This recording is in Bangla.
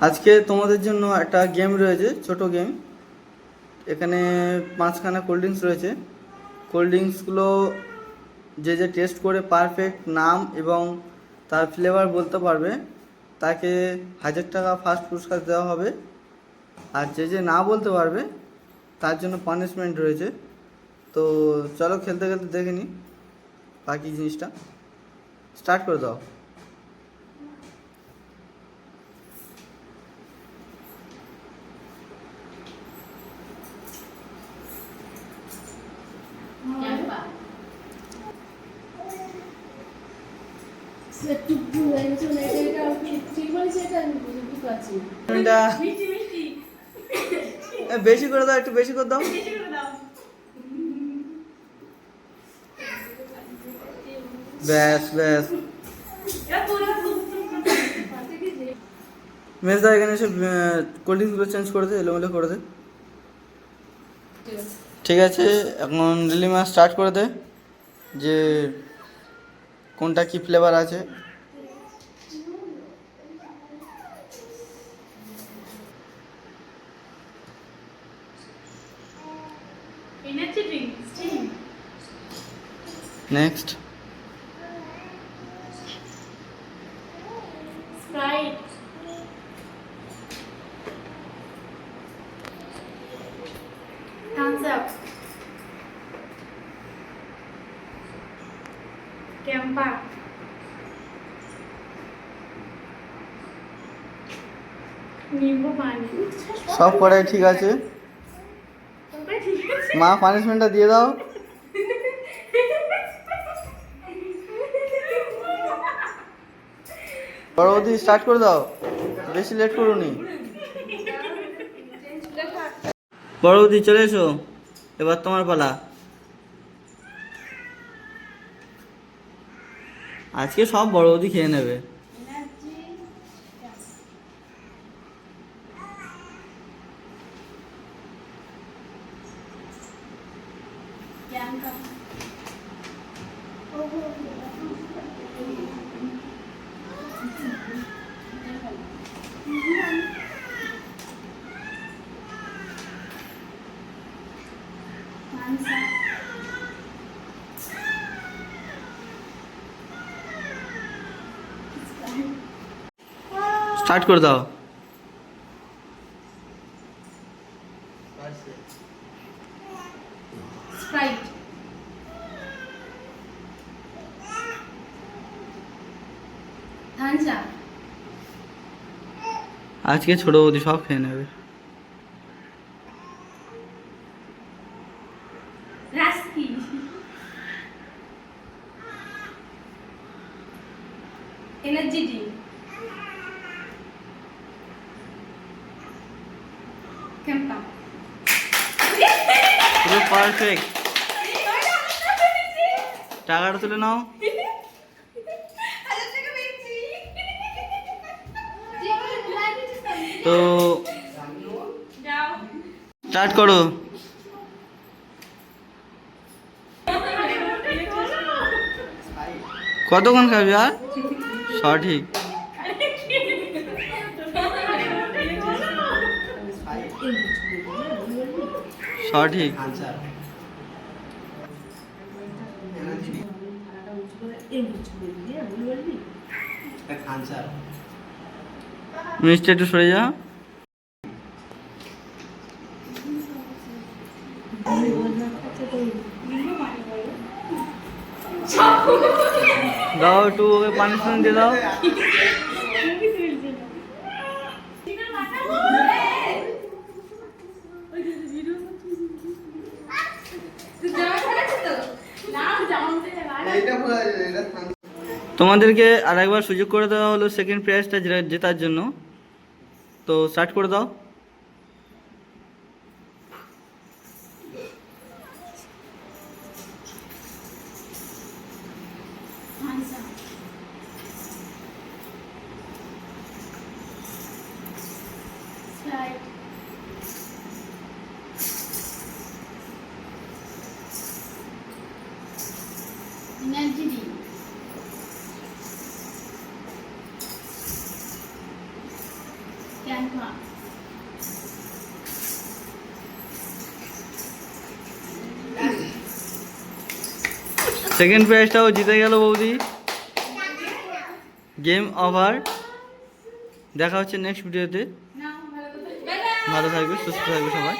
আজকে তোমাদের জন্য একটা গেম রয়েছে, ছোট গেম। এখানে 5খানা কোল্ড ড্রিঙ্কস রয়েছে। কোল্ড ড্রিঙ্কসগুলো যে যে টেস্ট করে পারফেক্ট নাম এবং তার ফ্লেভার বলতে পারবে তাকে 1000 টাকা ফার্স্ট পুরস্কার দেওয়া হবে। আর যে যে না বলতে পারবে তার জন্য পানিশমেন্ট রয়েছে। তো চলো খেলতে খেলতে দেখে নিই বাকি জিনিসটা। স্টার্ট করে দাও। বেশি করে দাও, একটু বেশি করে দাও। ব্যাস ব্যাস। মেজদা এখানে এসে কোল্ড ড্রিঙ্কসগুলো চেঞ্জ করে দে, এলোমেলো করে দে। ঠিক আছে, এখন লিলিমা স্টার্ট করে দে যে কোনটা কি ফ্লেভার আছে। Next Sprite. Thumbs up. Campa. নিম্বু পানি। সব কটাই ঠিক আছে। মা পানিশমেন্টটা দিয়ে দাও। পরবর্তী স্টার্ট করে দাও, বেশি লেট করুনি। পরবর্তী চলে এসো, এবার তোমার পালা। আজকে সব বড় বৌদি খেয়ে নেবে। স্টার্ট করে দাও। Sprite. Thumbs up. আজকে ছোট বৌদি সব খেয়ে নেবে। Rasky. Energy drink. Campa. পুরো পারফেক্ট। টাকাটা তুলে নাও। তো স্টার্ট করো। কতক্ষণ খাবি আর? সঠিক। সঠিক। মিষ্টি একটু সরে যা। দাও একটু ওকে পানিশমেন্ট দিয়ে দাও। তোমাদেরকে আর একবার সুযোগ করে দেওয়া হলো সেকেন্ড প্রাইজটা জেতার জন্য। তো স্টার্ট করে দাও। Thumbs up. Sprite. Energy drink. Campa second প্রাইজটাও জিতে গেল বৌদি। Game over. দেখা হচ্ছে নেক্সট ভিডিওতে। না ভালো কথা ভালো থাকবে, সুস্থ থাকবে সবাই।